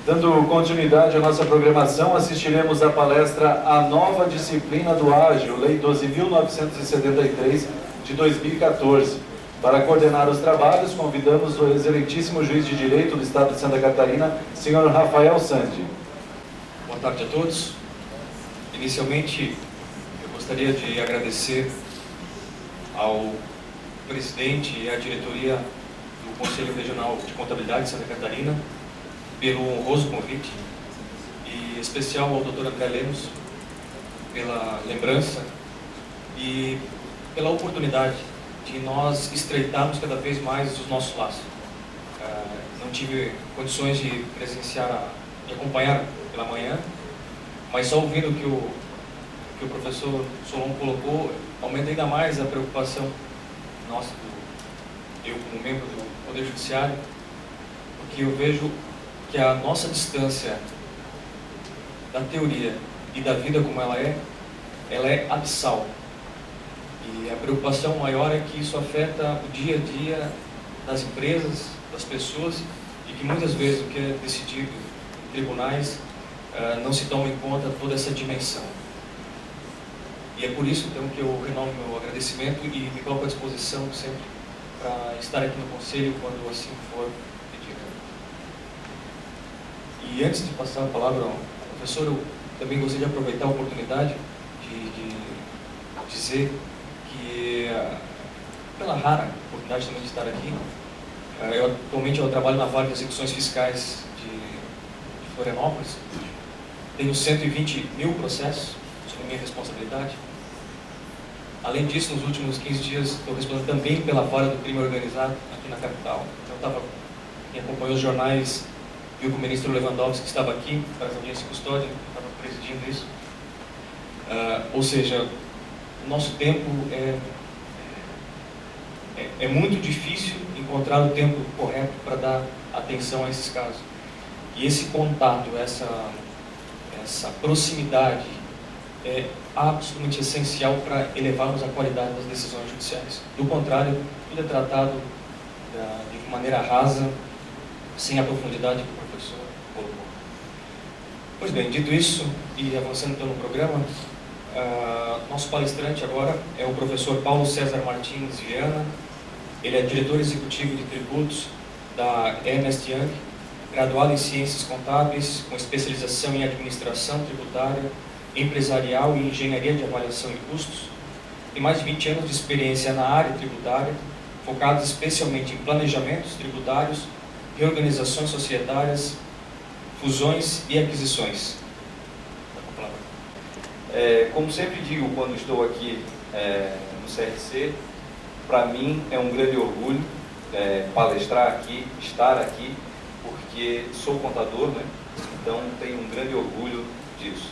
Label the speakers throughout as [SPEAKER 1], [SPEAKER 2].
[SPEAKER 1] Dando continuidade à nossa programação, assistiremos à palestra A Nova Disciplina do Ágil, Lei 12.973, de 2014. Para coordenar os trabalhos, convidamos o excelentíssimo juiz de Direito do Estado de Santa Catarina, senhor Rafael Sandi.
[SPEAKER 2] Boa tarde a todos. Inicialmente, eu gostaria de agradecer ao presidente e à diretoria do Conselho Regional de Contabilidade de Santa Catarina pelo honroso convite, e especial ao Dr. André Lemos pela lembrança e pela oportunidade de nós estreitarmos cada vez mais os nossos laços. Não tive condições de presenciar, de acompanhar pela manhã, mas só ouvindo o que o professor Solon colocou, aumenta ainda mais a preocupação nossa, eu como membro do Poder Judiciário, porque eu vejo que a nossa distância da teoria e da vida como ela é abissal. E a preocupação maior é que isso afeta o dia a dia das empresas, das pessoas, e que muitas vezes o que é decidido em tribunais não se toma em conta toda essa dimensão. E é por isso, então, que eu renovo meu agradecimento e me coloco à disposição sempre para estar aqui no Conselho quando assim for pedido. E antes de passar a palavra ao professor, eu também gostaria de aproveitar a oportunidade de dizer que, pela rara oportunidade também de estar aqui, atualmente eu trabalho na Vara de Execuções Fiscais de Florianópolis. Tenho 120 mil processos sob minha responsabilidade. Além disso, nos últimos 15 dias, estou respondendo também pela Vara do Crime Organizado aqui na capital. Então, quem acompanhou os jornais viu que o ministro Lewandowski estava aqui para as audiências de custódia, estava presidindo isso. Ou seja, o nosso tempo é muito difícil encontrar o tempo correto para dar atenção a esses casos. E esse contato, essa proximidade é absolutamente essencial para elevarmos a qualidade das decisões judiciais. Do contrário, tudo é tratado de maneira rasa, sem a profundidade que o professor colocou. Pois bem, dito isso, e avançando então no programa, nosso palestrante agora é o professor Paulo César Martins Viana. Ele é diretor executivo de tributos da Ernst Young, graduado em Ciências Contábeis, com especialização em Administração Tributária, Empresarial e Engenharia de Avaliação de Custos. Tem mais de 20 anos de experiência na área tributária, focados especialmente em planejamentos tributários, reorganizações societárias, fusões e aquisições.
[SPEAKER 3] Como sempre digo quando estou aqui no CRC, para mim é um grande orgulho palestrar aqui, estar aqui, porque sou contador, né? Então tenho um grande orgulho disso.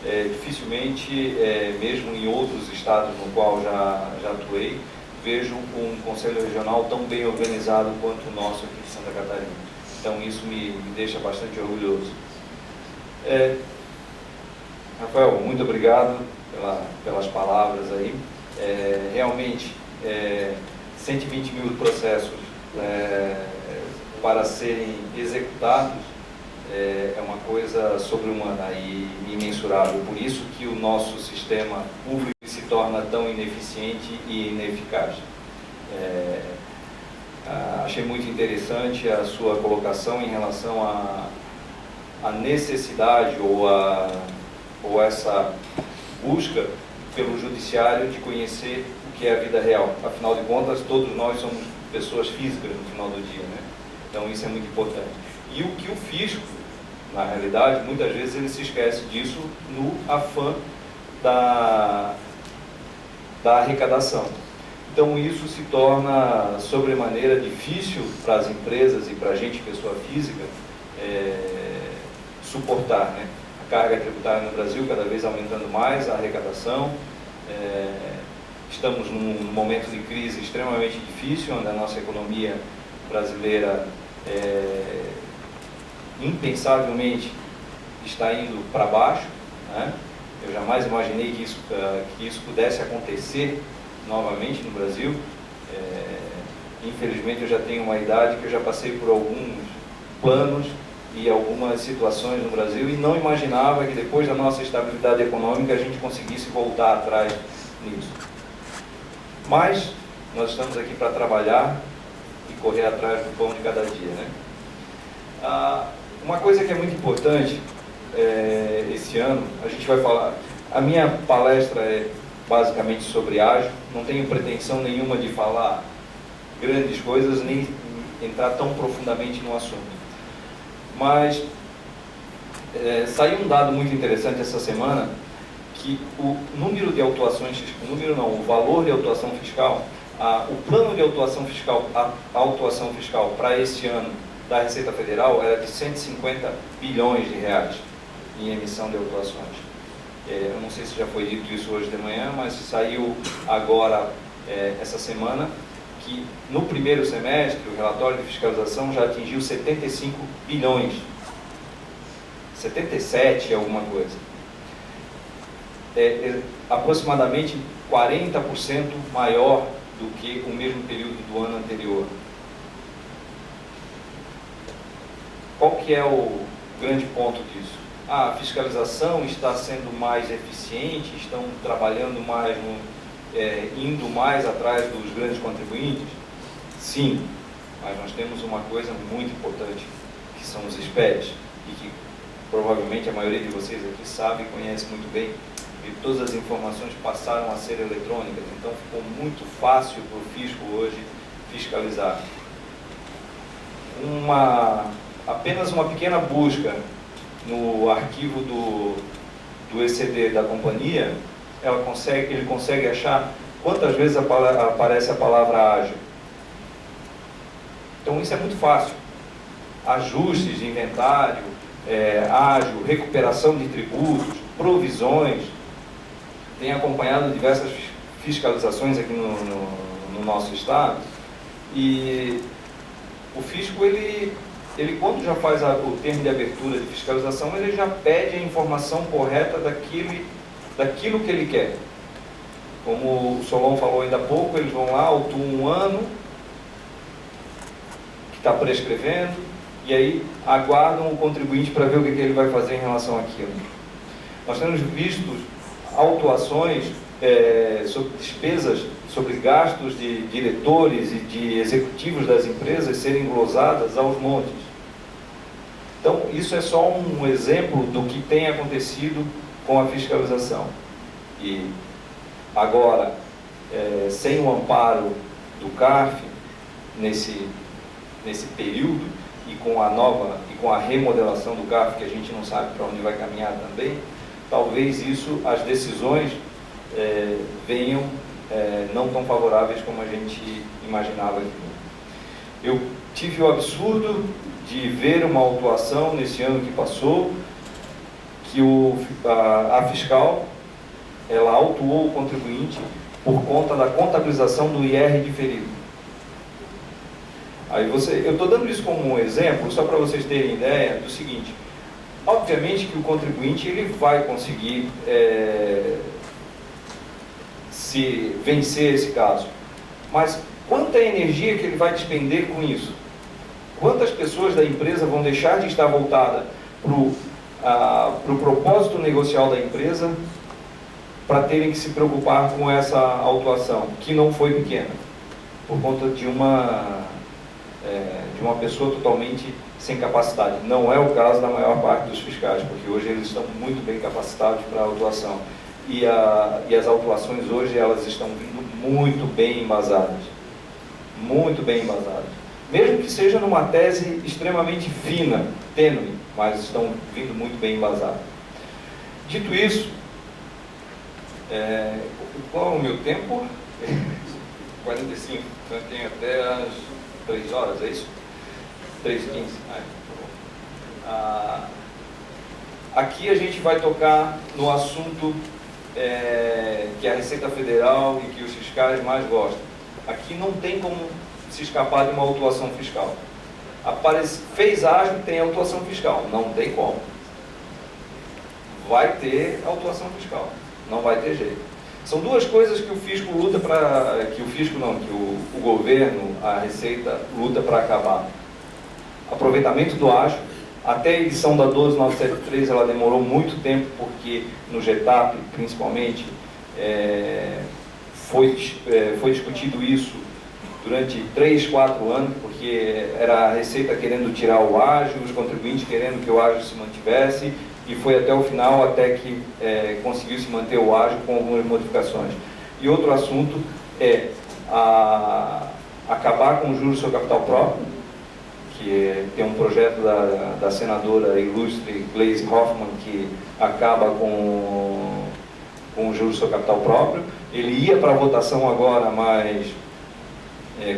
[SPEAKER 3] Dificilmente, mesmo em outros estados no qual já atuei, vejo um conselho regional tão bem organizado quanto o nosso aqui de Santa Catarina. Então isso me deixa bastante orgulhoso. Rafael, muito obrigado pelas palavras aí. Realmente, 120 mil processos para serem executados é uma coisa sobre-humana e imensurável. Por isso que o nosso sistema público se torna tão ineficiente e ineficaz. Achei muito interessante a sua colocação em relação à necessidade ou essa busca pelo judiciário de conhecer o que é a vida real. Afinal de contas, todos nós somos pessoas físicas no final do dia, né? Então isso é muito importante. E o que o fisco, na realidade, muitas vezes ele se esquece disso no afã da arrecadação. Então isso se torna sobremaneira difícil para as empresas e para a gente, pessoa física, suportar, né? A carga tributária no Brasil cada vez aumentando mais, a arrecadação. Estamos num momento de crise extremamente difícil, onde a nossa economia brasileira impensavelmente está indo para baixo, né? Eu jamais imaginei que isso pudesse acontecer novamente no Brasil. Infelizmente eu já tenho uma idade que eu já passei por alguns planos e algumas situações no Brasil e não imaginava que depois da nossa estabilidade econômica a gente conseguisse voltar atrás nisso. Mas nós estamos aqui para trabalhar e correr atrás do pão de cada dia, né? Uma coisa que é muito importante esse ano, a gente vai falar, a minha palestra é basicamente sobre ágil, não tenho pretensão nenhuma de falar grandes coisas, nem entrar tão profundamente no assunto. Mas saiu um dado muito interessante essa semana, que o número de autuações, o valor de autuação fiscal, o plano de autuação fiscal, a autuação fiscal para esse ano da Receita Federal era de 150 bilhões de reais em emissão de autuações. Eu não sei se já foi dito isso hoje de manhã, mas saiu agora, essa semana, que no primeiro semestre o relatório de fiscalização já atingiu 75 bilhões. 77 alguma coisa. Aproximadamente 40% maior do que o mesmo período do ano anterior. Qual que é o grande ponto disso? A fiscalização está sendo mais eficiente, estão trabalhando mais, indo mais atrás dos grandes contribuintes? Sim, mas nós temos uma coisa muito importante, que são os SPEDs, e que provavelmente a maioria de vocês aqui sabe e conhece muito bem, e todas as informações passaram a ser eletrônicas, então ficou muito fácil para o fisco hoje fiscalizar. Apenas uma pequena busca no arquivo do ECD da companhia, ele consegue achar quantas vezes aparece a palavra ágil. Então isso é muito fácil. Ajustes de inventário, ágil, recuperação de tributos, provisões. Tem acompanhado diversas fiscalizações aqui no nosso estado, e o fisco, ele quando já faz o termo de abertura de fiscalização, ele já pede a informação correta daquilo que ele quer. Como o Solon falou ainda há pouco, eles vão lá, autuam um ano, que está prescrevendo, e aí aguardam o contribuinte para ver o que ele vai fazer em relação àquilo. Nós temos visto autuações sobre despesas, sobre gastos de diretores e de executivos das empresas serem glosadas aos montes. Então, isso é só um exemplo do que tem acontecido com a fiscalização. E agora, sem o amparo do CARF, nesse período, e com a remodelação do CARF, que a gente não sabe para onde vai caminhar também, talvez as decisões venham não tão favoráveis como a gente imaginava aqui. Eu tive o absurdo de ver uma autuação nesse ano que passou, que a fiscal, ela autuou o contribuinte por conta da contabilização do IR diferido. Eu estou dando isso como um exemplo, só para vocês terem ideia do seguinte: obviamente que o contribuinte ele vai conseguir se vencer esse caso, mas quanta energia que ele vai despender com isso? Quantas pessoas da empresa vão deixar de estar voltada para o propósito negocial da empresa para terem que se preocupar com essa autuação, que não foi pequena, por conta de uma pessoa totalmente sem capacidade. Não é o caso da maior parte dos fiscais, porque hoje eles estão muito bem capacitados para a autuação. E as autuações hoje, elas estão vindo muito bem embasadas. Muito bem embasadas. Mesmo que seja numa tese extremamente fina, tênue, mas estão vindo muito bem embasadas. Dito isso, qual é o meu tempo? 45. Então eu tenho até as 3 horas, é isso? 3h15. Aqui a gente vai tocar no assunto que a Receita Federal e que os fiscais mais gostam. Aqui não tem como se escapar de uma autuação fiscal. Fez ágil, tem autuação fiscal. Não tem como. Vai ter autuação fiscal. Não vai ter jeito. São duas coisas que o fisco luta para... que o governo, a Receita, luta para acabar. Aproveitamento do ágil Até a edição da 12973 ela demorou muito tempo, porque no GETAP, principalmente, foi discutido isso durante 3, 4 anos, porque era a Receita querendo tirar o ágio, os contribuintes querendo que o ágio se mantivesse, e foi até o final, até que conseguiu se manter o ágio com algumas modificações. E outro assunto é acabar com os juros sobre capital próprio, que tem um projeto da senadora ilustre Gleisi Hoffmann, que acaba com os juros sobre capital próprio. Ele ia para a votação agora, mas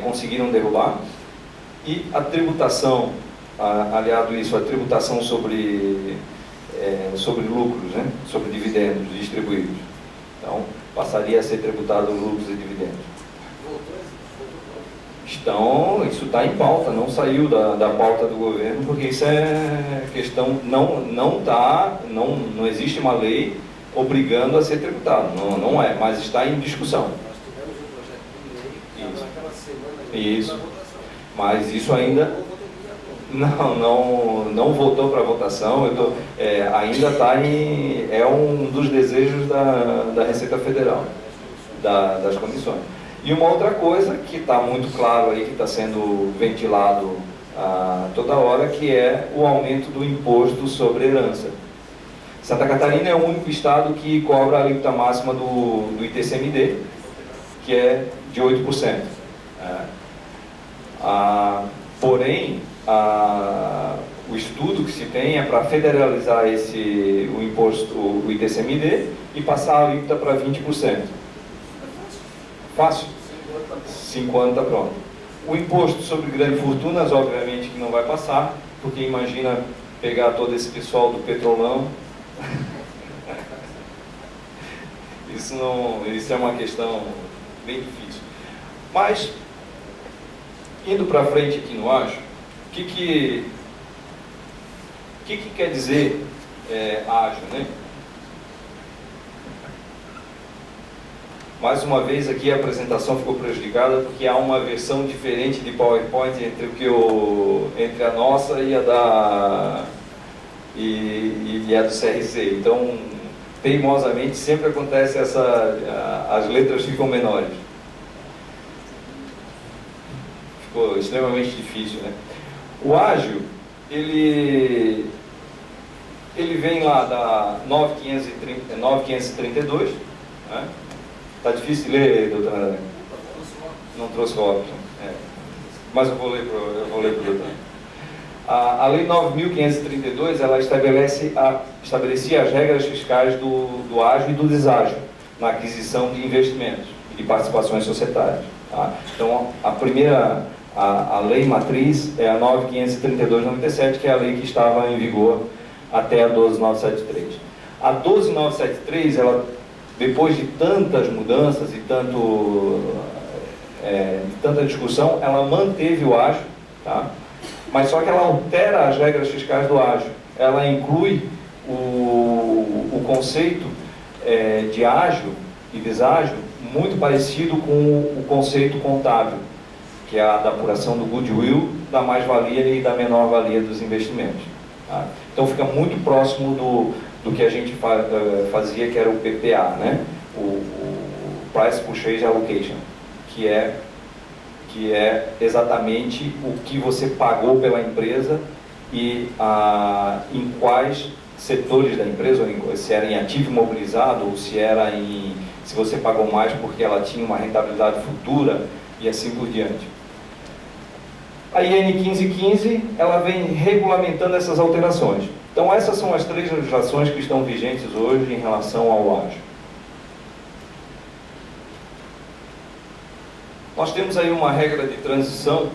[SPEAKER 3] conseguiram derrubar. E a tributação, aliado a isso, a tributação sobre lucros, né? Sobre dividendos distribuídos. Então, passaria a ser tributado lucros e dividendos. Isso está em pauta, não saiu da pauta do governo, porque isso é questão, não existe uma lei obrigando a ser tributado, não é, mas está em discussão.
[SPEAKER 4] Nós tivemos um projeto de lei, naquela semana
[SPEAKER 3] isso, mas isso ainda não voltou para votação. Ainda está é um dos desejos da Receita Federal, das comissões. E uma outra coisa que está muito claro aí, que está sendo ventilado toda hora, que é o aumento do imposto sobre herança. Santa Catarina é o único estado que cobra a alíquota máxima do ITCMD, que é de 8%. Porém, o estudo que se tem é para federalizar o imposto, o ITCMD, e passar a alíquota para 20%. Fácil? 50, pronto. O imposto sobre grandes fortunas, obviamente que não vai passar, porque imagina pegar todo esse pessoal do petrolão. Isso é uma questão bem difícil. Mas, indo para frente aqui no ágio, o que quer dizer ágio, né? Mais uma vez aqui a apresentação ficou prejudicada porque há uma versão diferente de PowerPoint entre a nossa e a do CRC. Então, teimosamente, sempre acontece as letras ficam menores. Ficou extremamente difícil, né? O ágio, ele vem lá da 9532, né? Está difícil de ler, doutora? Não trouxe óculos. Mas eu vou ler para o doutor. A Lei 9.532, ela estabelecia as regras fiscais do ágio e do deságio na aquisição de investimentos e de participações societárias. Tá? Então, a lei matriz é a 9.532/97, que é a lei que estava em vigor até a 12.973. A 12.973, ela, depois de tantas mudanças e tanta discussão, ela manteve o ágio, tá? Mas só que ela altera as regras fiscais do ágio. Ela inclui o conceito de ágio e deságio muito parecido com o conceito contábil, que é a da apuração do goodwill, da mais-valia e da menor-valia dos investimentos. Tá? Então fica muito próximo do que a gente fazia, que era o PPA, né? O Price Purchase Allocation, que é exatamente o que você pagou pela empresa e em quais setores da empresa, se era em ativo imobilizado ou se você pagou mais porque ela tinha uma rentabilidade futura e assim por diante. A IN 1515, ela vem regulamentando essas alterações. Então essas são as 3 legislações que estão vigentes hoje em relação ao ágio. Nós temos aí uma regra de transição,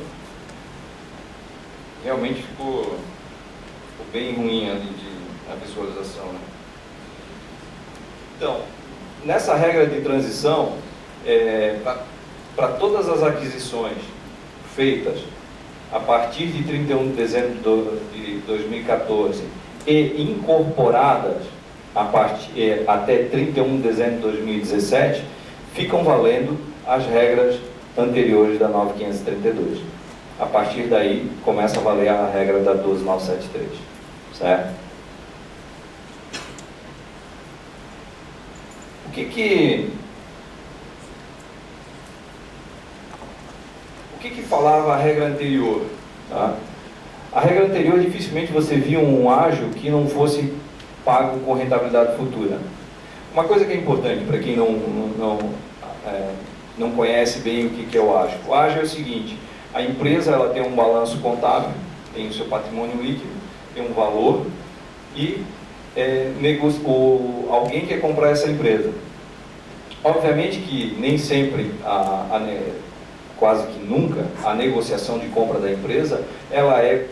[SPEAKER 3] realmente ficou bem ruim ali a visualização, né? Então, nessa regra de transição, para todas as aquisições feitas a partir de 31 de dezembro de 2014 e incorporadas até 31 de dezembro de 2017, ficam valendo as regras anteriores da 9.532. A partir daí, começa a valer a regra da 12.973. certo? O que falava a regra anterior? Tá? A regra anterior, dificilmente você via um ágio que não fosse pago com rentabilidade futura. Uma coisa que é importante para quem não conhece bem o que é o ágio. O ágio é o seguinte: a empresa ela tem um balanço contábil, tem o seu patrimônio líquido, tem um valor e alguém quer comprar essa empresa. Obviamente que nem sempre, quase que nunca, a negociação de compra da empresa ela é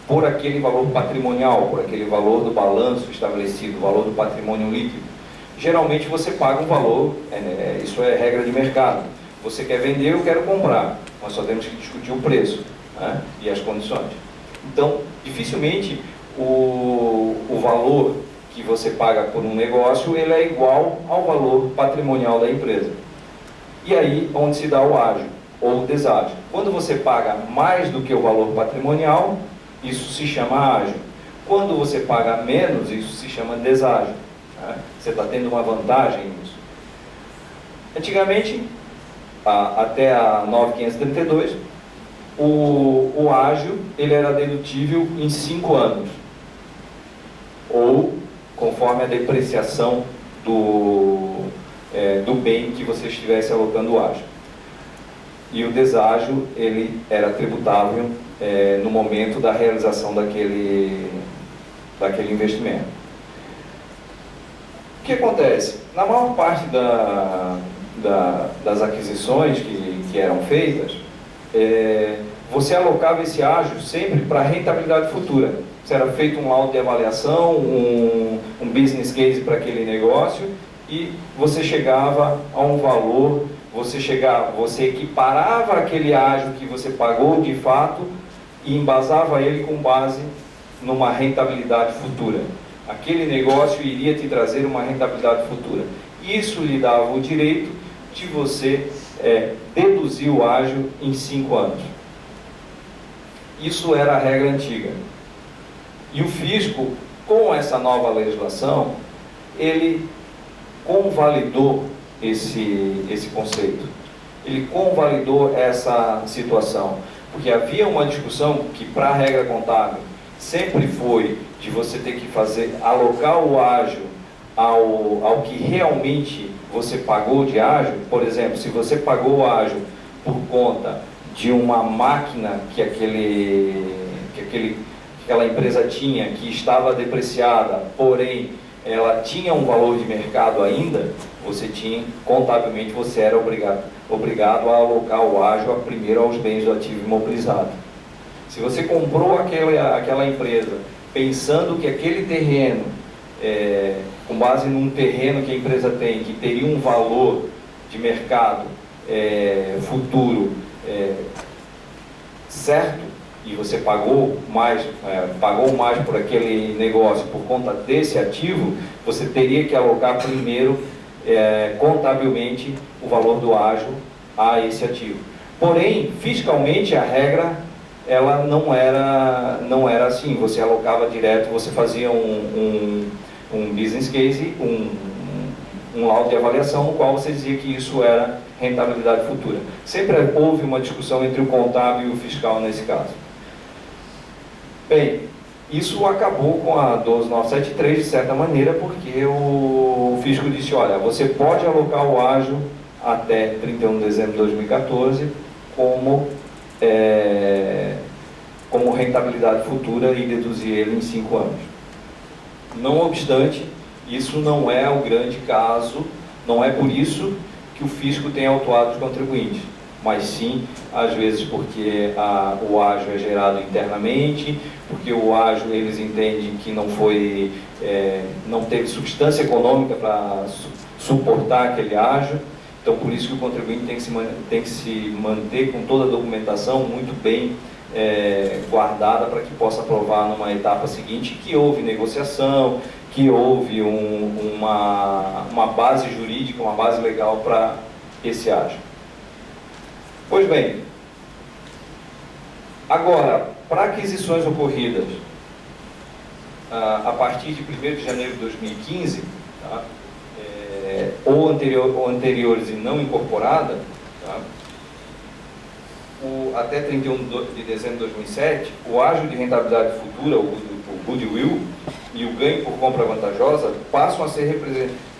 [SPEAKER 3] por aquele valor patrimonial, por aquele valor do balanço estabelecido, o valor do patrimônio líquido. Geralmente você paga um valor, isso é regra de mercado. Você quer vender, eu quero comprar. Nós só temos que discutir o preço, né, e as condições. Então, dificilmente o valor que você paga por um negócio ele é igual ao valor patrimonial da empresa. E aí onde se dá o ágio ou o deságio. Quando você paga mais do que o valor patrimonial, isso se chama ágio. Quando você paga menos, isso se chama deságio. Né? Você está tendo uma vantagem nisso. Antigamente, até a 9532, o ágio ele era dedutível em 5 anos, ou conforme a depreciação do bem que você estivesse alocando o ágio. E o deságio ele era tributável no momento da realização daquele investimento. O que acontece? Na maior parte das aquisições que eram feitas, você alocava esse ágio sempre para rentabilidade futura. Você era feito um laudo de avaliação, um business case para aquele negócio, e você chegava a um valor, você equiparava aquele ágio que você pagou de fato e embasava ele com base numa rentabilidade futura. Aquele negócio iria te trazer uma rentabilidade futura. Isso lhe dava o direito de você deduzir o ágio em 5 anos. Isso era a regra antiga. E o fisco, com essa nova legislação, ele convalidou esse conceito. Ele convalidou essa situação. Porque havia uma discussão que, para a regra contábil, sempre foi de você ter que alocar o ágio ao que realmente você pagou de ágio. Por exemplo, se você pagou o ágio por conta de uma máquina que aquela empresa tinha, que estava depreciada, porém ela tinha um valor de mercado ainda, contabilmente você era obrigado a alocar o ágio primeiro aos bens do ativo imobilizado. Se você comprou aquela empresa pensando que aquele terreno, com base num terreno que a empresa tem, que teria um valor de mercado futuro certo, e você pagou mais por aquele negócio por conta desse ativo, você teria que alocar primeiro contabilmente o valor do ágio a esse ativo. Porém, fiscalmente a regra ela não era assim. Você alocava direto, você fazia um business case, um laudo de avaliação no qual você dizia que isso era rentabilidade futura. Sempre houve uma discussão entre o contábil e o fiscal nesse caso. Bem, isso acabou com a 12973 de certa maneira, porque o fisco disse: olha, você pode alocar o ágio até 31 de dezembro de 2014 como rentabilidade futura e deduzir ele em 5 anos. Não obstante, isso não é o grande caso, não é por isso que o fisco tem autuado os contribuintes, mas sim, às vezes, porque o ágio é gerado internamente, porque o ágio eles entendem que não teve substância econômica para suportar aquele ágio. Então, por isso que o contribuinte tem que se manter com toda a documentação muito bem guardada para que possa provar numa etapa seguinte que houve negociação, que houve uma base jurídica, uma base legal para esse ágio. Pois bem, agora, para aquisições ocorridas a partir de 1º de janeiro de 2015, tá? Ou anteriores e não incorporada, tá? Até 31 de dezembro de 2007, o ágio de rentabilidade futura, o goodwill, e o ganho por compra vantajosa passam a ser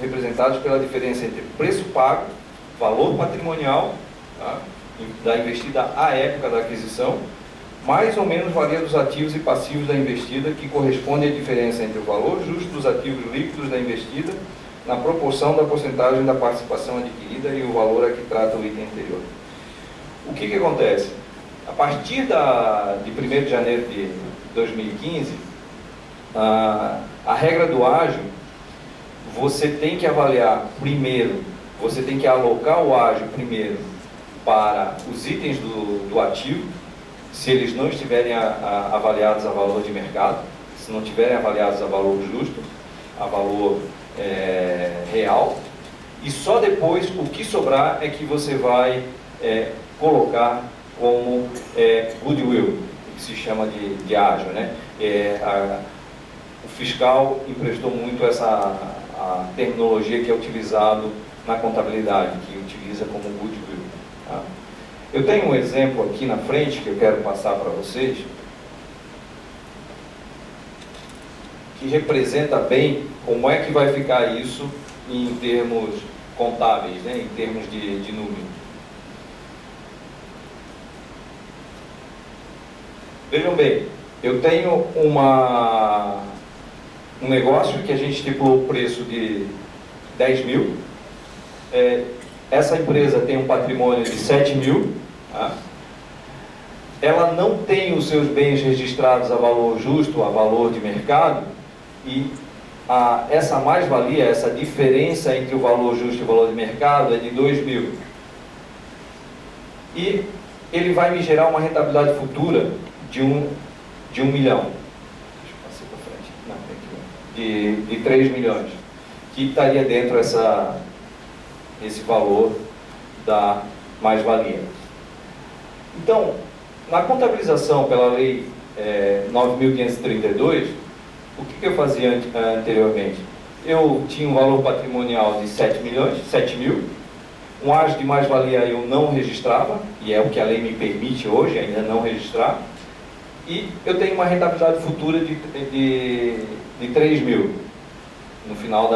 [SPEAKER 3] representados pela diferença entre preço pago, valor patrimonial, tá? Da investida à época da aquisição, mais ou menos valia dos ativos e passivos da investida, que corresponde à diferença entre o valor justo dos ativos líquidos da investida na proporção da porcentagem da participação adquirida e o valor a que trata o item anterior. O que acontece? A partir de 1º de janeiro de 2015, a regra do ágio, você tem que avaliar primeiro, você tem que alocar o ágio primeiro para os itens do ativo, se eles não estiverem avaliados a valor de mercado, se não estiverem avaliados a valor justo, a valor real, e só depois o que sobrar é que você vai colocar como goodwill, que se chama de ágio, né? O fiscal emprestou muito a terminologia que é utilizado na contabilidade, que utiliza como goodwill. Tá? Eu tenho um exemplo aqui na frente que eu quero passar para vocês, que representa bem como é que vai ficar isso em termos contábeis, né? Em termos de número. Vejam bem, eu tenho um negócio que a gente estipulou o preço de 10 mil. Essa empresa tem um patrimônio de 7 mil. Tá? Ela não tem os seus bens registrados a valor justo, a valor de mercado, e essa mais-valia, essa diferença entre o valor justo e o valor de mercado é de 2 mil. E ele vai me gerar uma rentabilidade futura de 1 milhão. Deixa eu passar para frente. Não, tem que... de 3 milhões. Que estaria dentro esse valor da mais-valia. Então, na contabilização pela lei 9.532, o que eu fazia anteriormente? Eu tinha um valor patrimonial de 7 mil, um ágio de mais-valia eu não registrava, e é o que a lei me permite hoje, ainda não registrar, e eu tenho uma rentabilidade futura de 3 mil. No final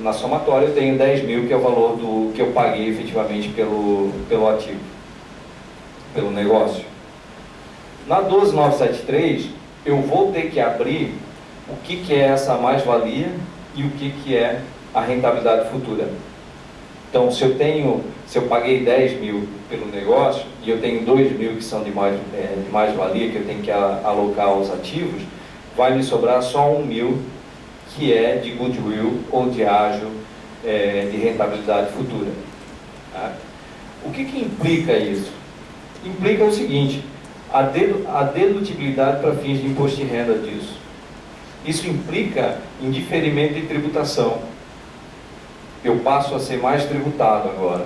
[SPEAKER 3] na somatória eu tenho 10 mil, que é o valor que eu paguei efetivamente pelo ativo, pelo negócio. Na 12.973, eu vou ter que abrir o que é essa mais-valia e o que é a rentabilidade futura. Então, se eu paguei 10 mil pelo negócio e eu tenho 2 mil que são de mais-valia, que eu tenho que alocar aos ativos, vai me sobrar só 1 mil, que é de goodwill ou de ágio de rentabilidade futura. Tá? O que implica isso? Implica o seguinte: a dedutibilidade para fins de imposto de renda disso. Isso implica em diferimento de tributação. Eu passo a ser mais tributado agora.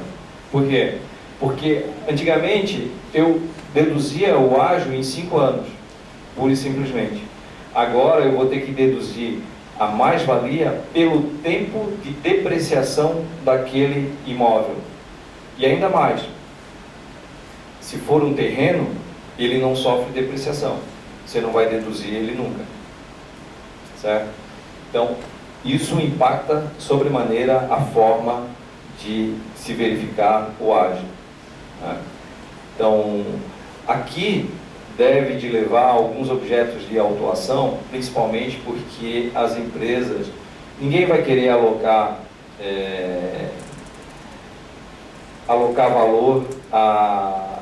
[SPEAKER 3] Por quê? Porque antigamente eu deduzia o ágio em 5 anos, pura e simplesmente. Agora eu vou ter que deduzir a mais-valia pelo tempo de depreciação daquele imóvel. E ainda mais, se for um terreno, ele não sofre depreciação. Você não vai deduzir ele nunca. Certo? Então, isso impacta sobremaneira a forma de se verificar o ágio. Né? Então, aqui deve de levar alguns objetos de autuação, principalmente porque as empresas, ninguém vai querer alocar valor a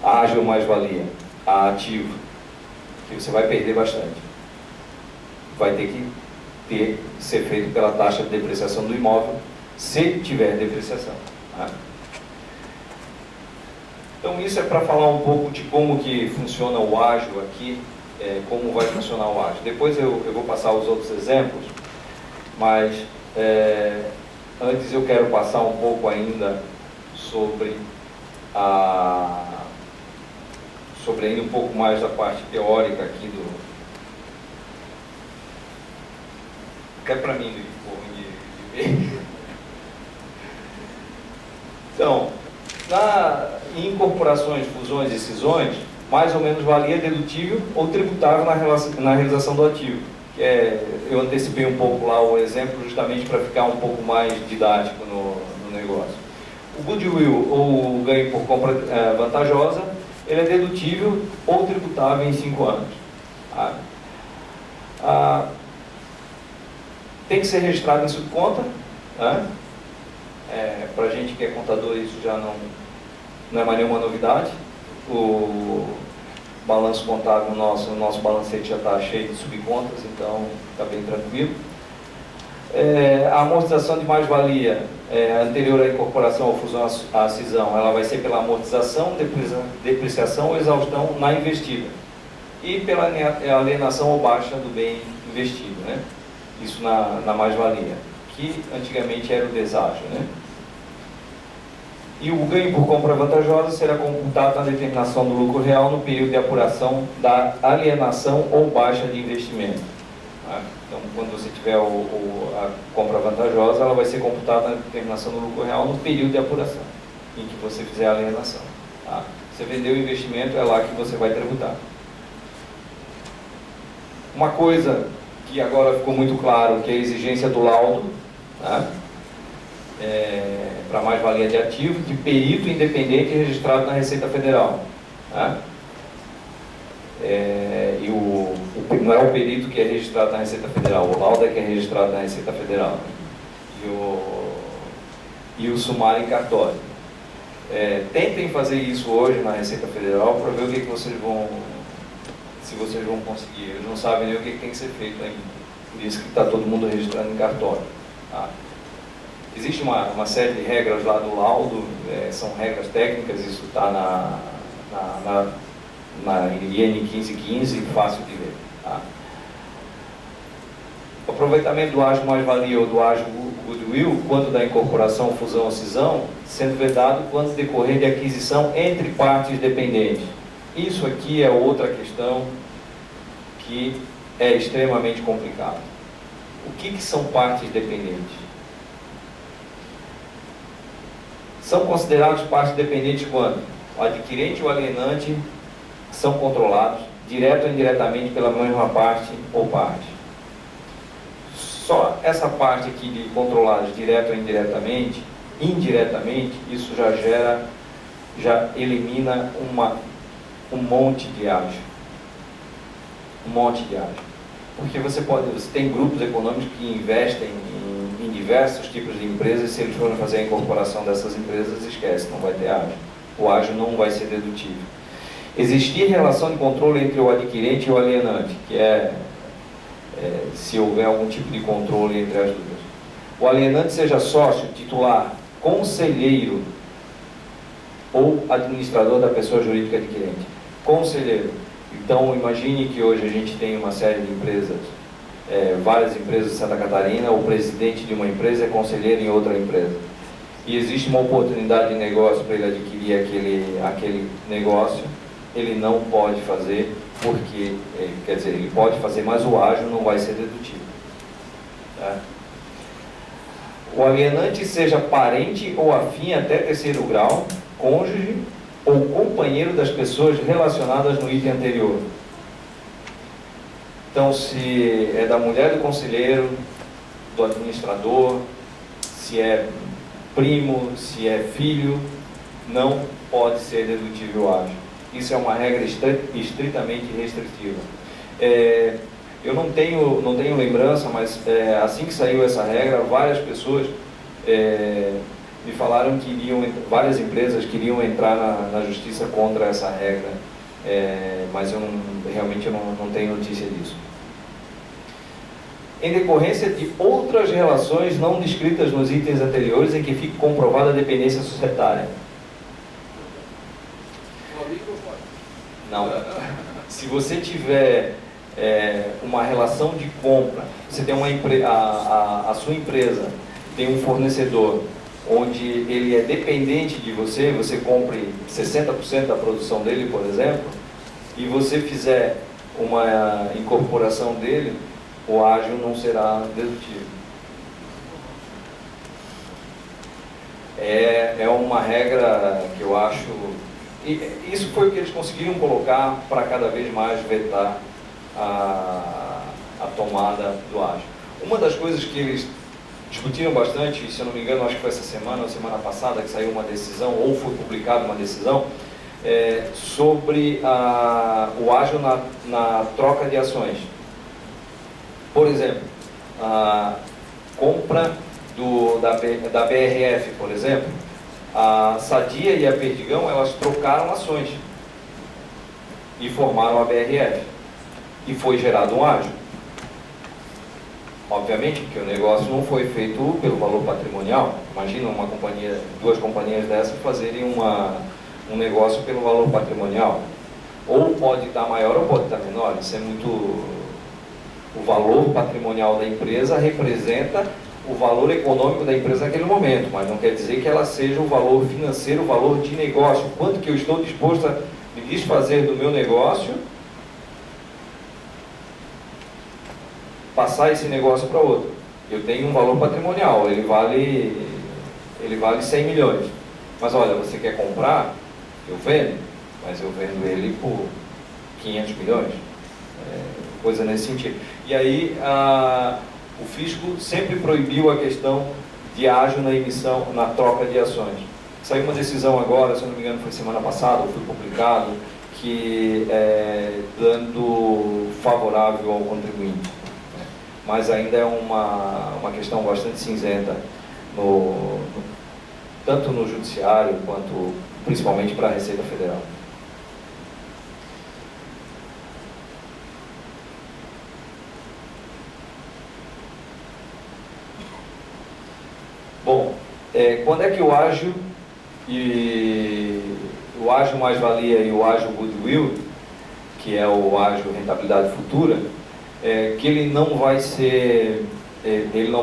[SPEAKER 3] ágil mais-valia, a ativo, que você vai perder bastante. Vai ter que ser feito pela taxa de depreciação do imóvel, se tiver depreciação. Tá? Então isso é para falar um pouco de como que funciona o ágio aqui, como vai funcionar o ágio. Depois eu vou passar os outros exemplos, mas antes eu quero passar um pouco ainda sobre ainda um pouco mais da parte teórica aqui Cai para mim de ver. Então, em incorporações, fusões e cisões, mais ou menos valia dedutível ou tributável na realização do ativo. Eu antecipei um pouco lá o exemplo justamente para ficar um pouco mais didático no negócio. O goodwill ou o ganho por compra vantajosa, ele é dedutível ou tributável em 5 anos. Tem que ser registrado em subconta. Para a gente que é contador, isso já não é mais nenhuma novidade. O balanço contábil nosso, o nosso balancete já está cheio de subcontas, então está bem tranquilo. A amortização de mais-valia anterior à incorporação ou fusão à cisão, ela vai ser pela amortização, depreciação ou exaustão na investida e pela alienação ou baixa do bem investido, né? Isso na mais-valia, que antigamente era o deságio, né? E o ganho por compra vantajosa será computado na determinação do lucro real no período de apuração da alienação ou baixa de investimento. Então, quando você tiver a compra vantajosa, ela vai ser computada na determinação do lucro real no período de apuração, em que você fizer a alienação. Você vendeu o investimento, é lá que você vai tributar. Uma coisa que agora ficou muito claro, que é a exigência do laudo, para mais-valia de ativo, de perito independente registrado na Receita Federal. Não é o perito que é registrado na Receita Federal, o laudo é que é registrado na Receita Federal. E o sumário em cartório. Tentem fazer isso hoje na Receita Federal para ver o que vocês vão, se vocês vão conseguir. Eles não sabem nem o que tem que ser feito ainda. Por isso que está todo mundo registrando em cartório. Existe uma série de regras lá do laudo, são regras técnicas, isso está na IN 1515, fácil de ver. O aproveitamento do ágio mais-valia ou do ágio goodwill, quando da incorporação, fusão ou cisão, sendo vedado quando decorrer de aquisição entre partes dependentes. Isso aqui é outra questão que é extremamente complicada. O que são partes dependentes? São considerados partes dependentes quando o adquirente e o alienante são controlados, direto ou indiretamente, pela mesma parte ou parte. Só essa parte aqui de controlados, direto ou indiretamente, isso já elimina um monte de ágio. Porque você tem grupos econômicos que investem em diversos tipos de empresas, e se eles forem fazer a incorporação dessas empresas, esquece, não vai ter ágio. O ágio não vai ser dedutível. Existir relação de controle entre o adquirente e o alienante, que se houver algum tipo de controle entre as duas. O alienante seja sócio, titular, conselheiro ou administrador da pessoa jurídica adquirente. Conselheiro. Então, imagine que hoje a gente tem uma série de empresas, várias empresas de Santa Catarina, o presidente de uma empresa é conselheiro em outra empresa. E existe uma oportunidade de negócio para ele adquirir aquele negócio, ele não pode fazer, porque, quer dizer, ele pode fazer, mas o ágio não vai ser dedutível. O alienante seja parente ou afim até terceiro grau, cônjuge ou companheiro das pessoas relacionadas no item anterior. Então, se é da mulher do conselheiro, do administrador, se é primo, se é filho, não pode ser dedutível o ágio. Isso é uma regra estritamente restritiva. Eu não tenho lembrança, mas assim que saiu essa regra, várias pessoas me falaram que várias empresas queriam entrar na justiça contra essa regra, mas realmente eu não tenho notícia disso. Em decorrência de outras relações não descritas nos itens anteriores em que fique comprovada a dependência societária. Não. Se você tiver uma relação de compra, você tem a sua empresa tem um fornecedor onde ele é dependente de você, você compre 60% da produção dele, por exemplo, e você fizer uma incorporação dele, o ágil não será dedutível. É uma regra que eu acho... E isso foi o que eles conseguiram colocar para cada vez mais vetar a tomada do ágil. Uma das coisas que eles discutiram bastante, se eu não me engano, acho que foi essa semana ou semana passada que saiu uma decisão, ou foi publicada uma decisão, sobre o ágil na troca de ações. Por exemplo, a compra da BRF, por exemplo, a Sadia e a Perdigão, elas trocaram ações e formaram a BRF. E foi gerado um ágil. Obviamente, porque o negócio não foi feito pelo valor patrimonial. Imagina duas companhias dessas fazerem um negócio pelo valor patrimonial. Ou pode estar maior ou pode estar menor. Isso é muito... O valor patrimonial da empresa representa o valor econômico da empresa naquele momento, mas não quer dizer que ela seja o valor financeiro, o valor de negócio. Quanto que eu estou disposto a me desfazer do meu negócio, passar esse negócio para outro. Eu tenho um valor patrimonial, ele vale 100 milhões. Mas olha, você quer comprar? Eu vendo, mas eu vendo ele por 500 milhões. Coisa nesse sentido. E aí, o fisco sempre proibiu a questão de ágil na emissão, na troca de ações. Saiu uma decisão agora, se eu não me engano foi semana passada, ou foi publicado, que dando favorável ao contribuinte. Mas ainda é uma questão bastante cinzenta, tanto no judiciário, quanto principalmente para a Receita Federal. Bom, quando é que o ágil mais-valia e o ágil goodwill, que é o ágil rentabilidade futura, que ele não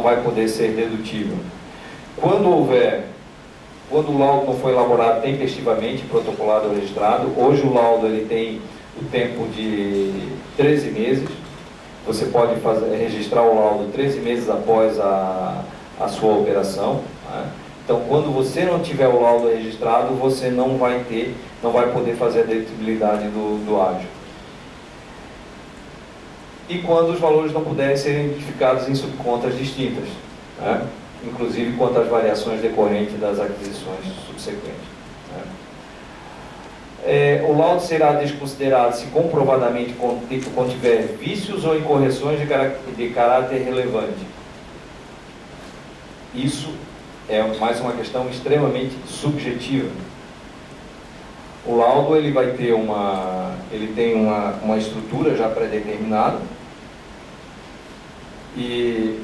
[SPEAKER 3] vai poder ser dedutível? Quando o laudo não foi elaborado tempestivamente, protocolado ou registrado, hoje o laudo ele tem o tempo de 13 meses, você pode registrar o laudo 13 meses após a sua operação. Né? Então, quando você não tiver o laudo registrado, você não vai poder fazer a dedutibilidade do ágil. E quando os valores não puderem ser identificados em subcontas distintas, né? Inclusive quanto às variações decorrentes das aquisições subsequentes. Né? O laudo será desconsiderado se comprovadamente contiver vícios ou incorreções de caráter relevante. Isso é mais uma questão extremamente subjetiva. O laudo ele tem uma estrutura já pré-determinada, e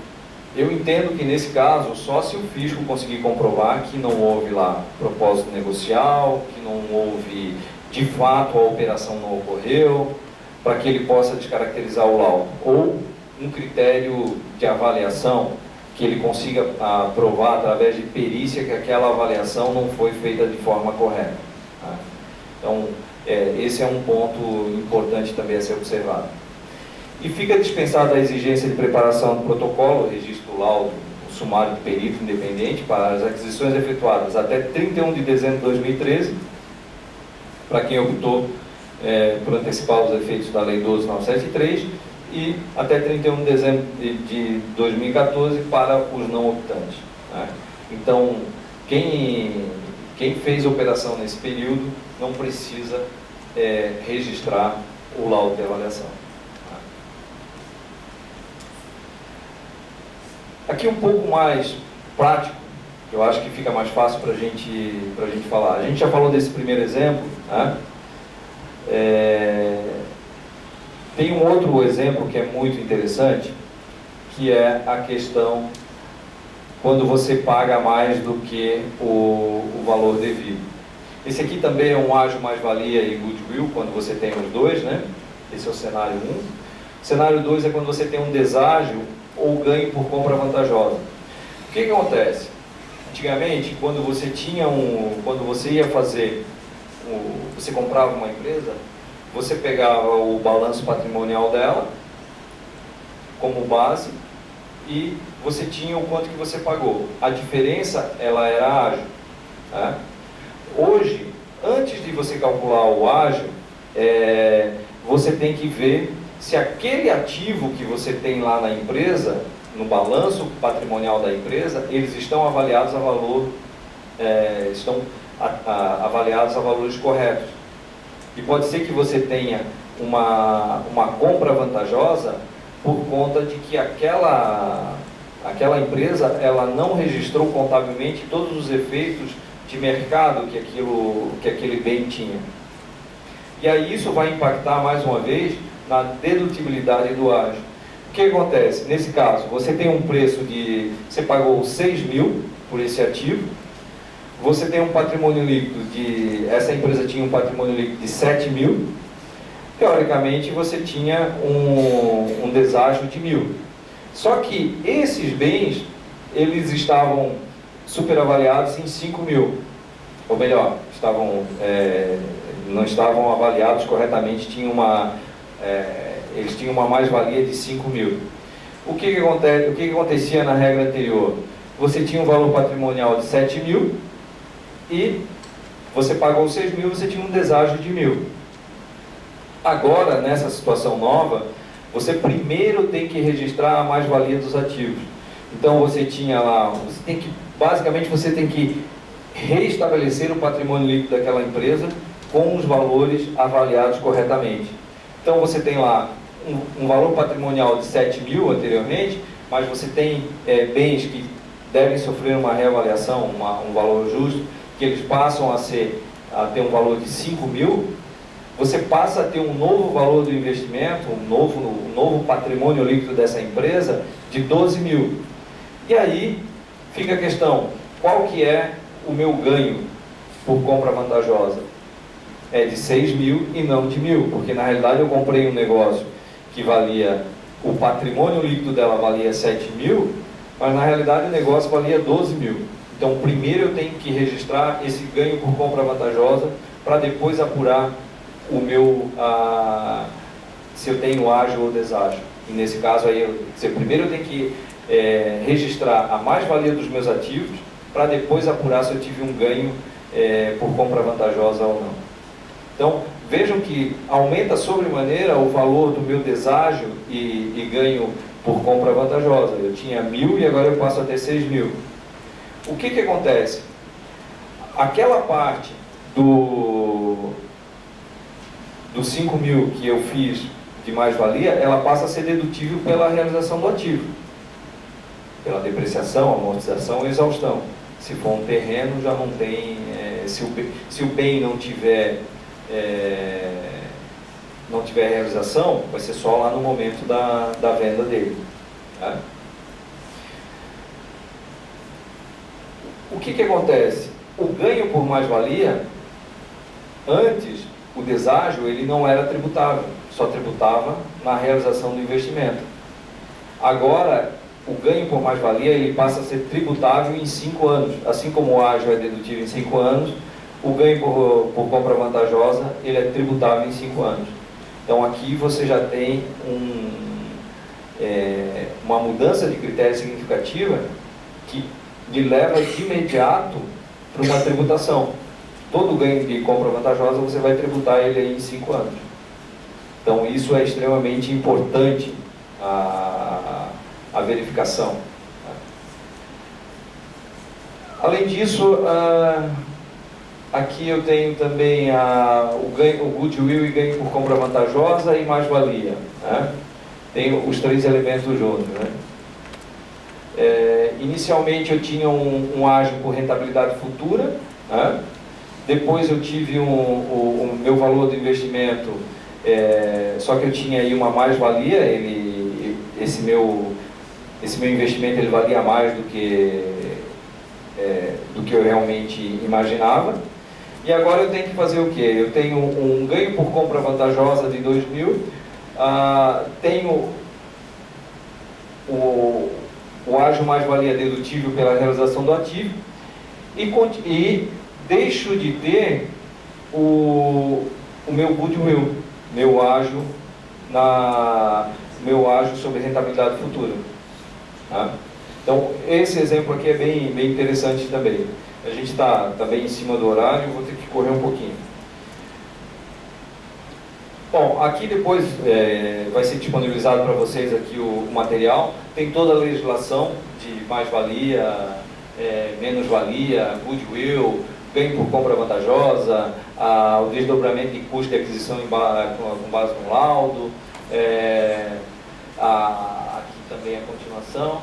[SPEAKER 3] eu entendo que nesse caso só se o fisco conseguir comprovar que não houve lá propósito negocial, que não houve de fato a operação não ocorreu, para que ele possa descaracterizar o laudo, ou um critério de avaliação que ele consiga provar através de perícia que aquela avaliação não foi feita de forma correta. Tá? Então, esse é um ponto importante também a ser observado. E fica dispensada a exigência de preparação do protocolo, registro do laudo, o sumário de perito independente para as aquisições efetuadas até 31 de dezembro de 2013, para quem optou por antecipar os efeitos da Lei 12.973, e até 31 de dezembro de 2014 para os não optantes. Né? Então, quem fez a operação nesse período não precisa registrar o laudo de avaliação. Aqui um pouco mais prático, que eu acho que fica mais fácil para a gente falar. A gente já falou desse primeiro exemplo, né? Tem um outro exemplo que é muito interessante, que é a questão quando você paga mais do que o valor devido. Esse aqui também é um ágil mais-valia e goodwill, quando você tem os dois, né? Esse é o cenário 1. O cenário 2 é quando você tem um deságio ou ganho por compra vantajosa. O que acontece? Antigamente, quando você ia fazer, você comprava uma empresa, você pegava o balanço patrimonial dela, como base e você tinha o quanto que você pagou. A diferença, ela era ágil. Né? Hoje, antes de você calcular o ágil, você tem que ver se aquele ativo que você tem lá na empresa, no balanço patrimonial da empresa, eles estão avaliados a valor, avaliados a valores corretos. E pode ser que você tenha uma compra vantajosa por conta de que aquela empresa ela não registrou contabilmente todos os efeitos de mercado que aquele bem tinha. E aí isso vai impactar mais uma vez na dedutibilidade do ágio. O que acontece? Nesse caso, você tem um preço você pagou 6 mil por esse ativo, você tem um patrimônio líquido essa empresa tinha um patrimônio líquido de 7 mil, teoricamente você tinha um deságio de 1.000. Só que esses bens, eles estavam superavaliados em 5 mil, ou melhor, não estavam avaliados corretamente, eles tinham uma mais-valia de 5 mil. O que acontecia na regra anterior? Você tinha um valor patrimonial de 7 mil e você pagou 6 mil, você tinha um deságio de 1.000. Agora, nessa situação nova, você primeiro tem que registrar a mais-valia dos ativos. Então você tinha lá, basicamente você tem que reestabelecer o patrimônio líquido daquela empresa com os valores avaliados corretamente. Então você tem lá um valor patrimonial de 7 mil anteriormente, mas você tem bens que devem sofrer uma reavaliação, um valor justo, que eles passam a ter um valor de 5 mil, você passa a ter um novo valor do investimento, um novo patrimônio líquido dessa empresa de 12 mil. E aí fica a questão, qual que é o meu ganho por compra vantajosa? É de 6 mil e não de 1.000, porque na realidade eu comprei um negócio que o patrimônio líquido dela valia 7 mil, mas na realidade o negócio valia 12 mil. Então primeiro eu tenho que registrar esse ganho por compra vantajosa para depois apurar se eu tenho ágio ou deságio. E nesse caso aí, primeiro eu tenho que registrar a mais-valia dos meus ativos para depois apurar se eu tive um ganho por compra vantajosa ou não. Então, vejam que aumenta sobremaneira o valor do meu deságio e ganho por compra vantajosa. Eu tinha 1.000 e agora eu passo a ter 6 mil. O que acontece? Aquela parte dos 5 mil que eu fiz de mais-valia, ela passa a ser dedutível pela realização do ativo, pela depreciação, amortização e exaustão. Se for um terreno, já não tem... se o bem não tiver realização, vai ser só lá no momento da venda dele. Tá? O que acontece? O ganho por mais-valia, antes, o deságio, ele não era tributável, só tributava na realização do investimento. Agora, o ganho por mais-valia, ele passa a ser tributável em 5 anos. Assim como o ágio é dedutível em 5 anos, o ganho por compra vantajosa, ele é tributável em 5 anos. Então aqui você já tem uma mudança de critério significativa que lhe leva de imediato para uma tributação. Todo ganho de compra vantajosa você vai tributar ele aí em 5 anos. Então isso é extremamente importante, a verificação. Além disso, aqui eu tenho também o goodwill e ganho por compra vantajosa e mais-valia. Né? Tenho os 3 elementos juntos. Né? Inicialmente eu tinha um ágio por rentabilidade futura, né? Depois eu tive o meu valor do investimento, só que eu tinha aí uma mais-valia, esse meu investimento ele valia mais do que eu realmente imaginava. E agora eu tenho que fazer o quê? Eu tenho um ganho por compra vantajosa de 2 mil, tenho o ágio mais-valia dedutível pela realização do ativo e deixo de ter o meu goodwill, meu ágio meu ágio sobre rentabilidade futura. Tá? Então, esse exemplo aqui é bem interessante também. A gente está bem em cima do horário, vou ter que correr um pouquinho. Bom, aqui depois vai ser disponibilizado para vocês aqui o material. Tem toda a legislação de mais-valia, menos-valia, goodwill, ganho por compra vantajosa, o desdobramento de custo de aquisição com base no laudo, aqui também a continuação.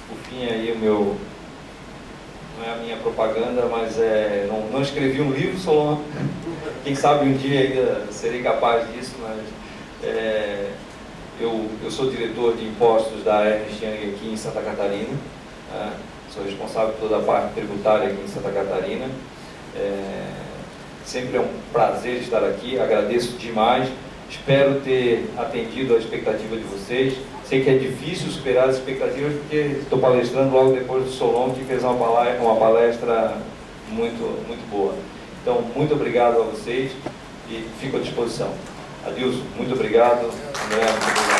[SPEAKER 3] Por fim, aí o meu... Não é a minha propaganda, mas não escrevi um livro, Solon. Quem sabe um dia ainda serei capaz disso, mas eu sou diretor de impostos da Ernst Young aqui em Santa Catarina. Sou responsável por toda a parte tributária aqui em Santa Catarina. Sempre é um prazer estar aqui, agradeço demais. Espero ter atendido a expectativa de vocês. Sei que é difícil superar as expectativas, porque estou palestrando logo depois do Solon, que fez uma palestra muito boa. Então, muito obrigado a vocês e fico à disposição. Adilson, muito obrigado. André, muito obrigado.